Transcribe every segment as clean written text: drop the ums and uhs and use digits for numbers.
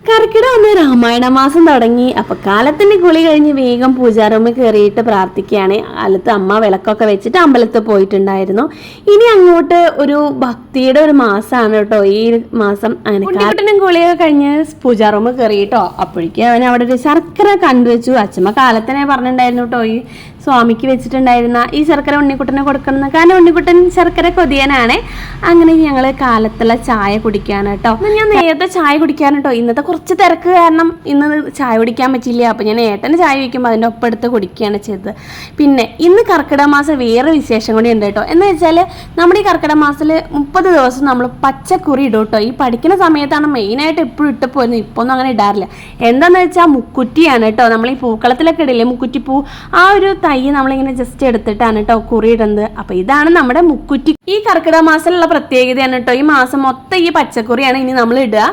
കർക്കിടക ഒന്ന് രാമായണ മാസം തുടങ്ങി. അപ്പൊ കാലത്തിന്റെ കുളി കഴിഞ്ഞ് വേഗം പൂജാറൂമിൽ കയറിയിട്ട് പ്രാർത്ഥിക്കുകയാണ്. കാലത്ത് അമ്മ വിളക്കൊക്കെ വെച്ചിട്ട് അമ്പലത്തിൽ പോയിട്ടുണ്ടായിരുന്നു. ഇനി അങ്ങോട്ട് ഒരു ഭക്തിയുടെ ഒരു മാസമാണ് കേട്ടോ ഈ മാസം. അങ്ങനെ കുളിയൊക്കെ കഴിഞ്ഞ് പൂജാറൂമിൽ കയറിയിട്ടോ. അപ്പോഴേക്കും അവൻ അവിടെ ഒരു ശർക്കര കണ്ടുവച്ചു. അച്ഛമ്മ കാലത്തിനെ പറഞ്ഞിട്ടുണ്ടായിരുന്നു കേട്ടോ ഈ സ്വാമിക്ക് വെച്ചിട്ടുണ്ടായിരുന്ന ഈ ശർക്കര ഉണ്ണിക്കുട്ടനെ കൊടുക്കണം. കാരണം ഉണ്ണിക്കുട്ടൻ ശർക്കര കൊതിയനാണ്. അങ്ങനെ ഞങ്ങൾ കാലത്തുള്ള ചായ കുടിക്കാണ് കേട്ടോ. ഞാൻ നേരത്തെ ചായ കുടിക്കാൻ കേട്ടോ. ഇന്നത്തെ കുറച്ച് തിരക്ക് കാരണം ഇന്ന് ചായ കുടിക്കാൻ പറ്റില്ല. അപ്പം ഞാൻ ഏട്ടന് ചായ വയ്ക്കുമ്പോൾ അതിൻ്റെ ഒപ്പം എടുത്ത് കുടിക്കുകയാണ് ചെയ്തത്. പിന്നെ ഇന്ന് കർക്കിടക മാസം വേറെ വിശേഷം കൂടി ഉണ്ട് കേട്ടോ. എന്ന് വെച്ചാൽ നമ്മുടെ ഈ കർക്കിടക മാസത്തിൽ 30 ദിവസം നമ്മൾ പച്ചക്കുറി ഇടും കേട്ടോ. ഈ പഠിക്കുന്ന സമയത്താണ് മെയിനായിട്ട് എപ്പോഴും ഇട്ട് പോയിരുന്നത്. ഇപ്പോൾ ഒന്നും അങ്ങനെ ഇടാറില്ല. എന്താണെന്ന് വെച്ചാൽ മുക്കുറ്റിയാണ് കേട്ടോ. നമ്മൾ ഈ പൂക്കളത്തിലൊക്കെ ഇടില്ലേ മുക്കുറ്റി പൂ, ആ ഒരു തൈ നമ്മളിങ്ങനെ ജസ്റ്റ് എടുത്തിട്ടാണ് കേട്ടോ കുറി ഇടുന്നത്. അപ്പൊ ഇതാണ് നമ്മുടെ മുക്കുറ്റി. ഈ കർക്കിടക മാസത്തിലുള്ള പ്രത്യേകതയാണ് കേട്ടോ. ഈ മാസം മൊത്തം ഈ പച്ചക്കുറിയാണ് ഇനി നമ്മൾ ഇടുക.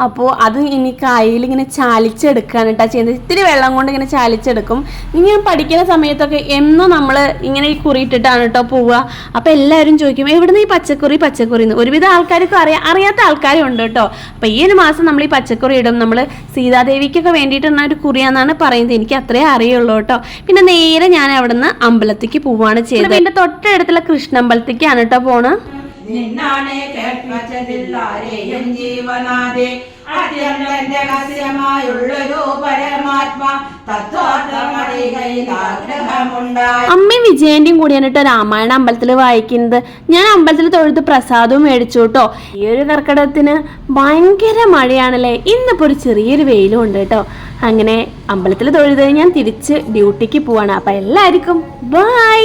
അപ്പോൾ അത് ഇനി കായയിൽ ഇങ്ങനെ ചാലിച്ചെടുക്കുകയാണ് കേട്ടോ ചെയ്യുന്നത്. ഇത്തിരി വെള്ളം കൊണ്ട് ഇങ്ങനെ ചാലിച്ചെടുക്കും. ഇനി ഞാൻ പഠിക്കുന്ന സമയത്തൊക്കെ എന്നും നമ്മൾ ഇങ്ങനെ ഈ കുറി ഇട്ടിട്ടാണ് കേട്ടോ പോവുക. അപ്പൊ എല്ലാവരും ചോദിക്കും എവിടുന്ന് ഈ പച്ചക്കുറി എന്ന്. ഒരുവിധ ആൾക്കാർക്ക് അറിയാത്ത ആൾക്കാരും ഉണ്ട് കേട്ടോ. അപ്പൊ ഈ ഒരു മാസം നമ്മൾ ഈ പച്ചക്കുറി ഇടും. നമ്മൾ സീതാദേവിക്കൊക്കെ വേണ്ടിയിട്ടുള്ള ഒരു കുറിയാന്നാണ് പറയുന്നത്. എനിക്ക് അത്രേ അറിയുള്ളൂ കേട്ടോ. പിന്നെ നേരെ ഞാൻ അവിടുന്ന് അമ്പലത്തേക്ക് പോവാണ് ചെയ്തത്. എന്റെ തൊട്ടടുത്തുള്ള കൃഷ്ണമ്പലത്തേക്കാണ് കേട്ടോ പോണ്. അമ്മയും വിജയന്റെയും കൂടിയാണ് കേട്ടോ രാമായണ അമ്പലത്തിൽ വായിക്കുന്നത്. ഞാൻ അമ്പലത്തിൽ തൊഴുത് പ്രസാദവും മേടിച്ചു കേട്ടോ. ഈ ഒരു കർക്കിടകത്തിന് ഭയങ്കര മഴയാണല്ലേ. ഇന്നിപ്പോ ഒരു ചെറിയൊരു വെയിലും ഉണ്ട് കേട്ടോ. അങ്ങനെ അമ്പലത്തിൽ തൊഴുത് ഞാൻ തിരിച്ച് ഡ്യൂട്ടിക്ക് പോവാണ്. അപ്പൊ എല്ലാവർക്കും ബൈ.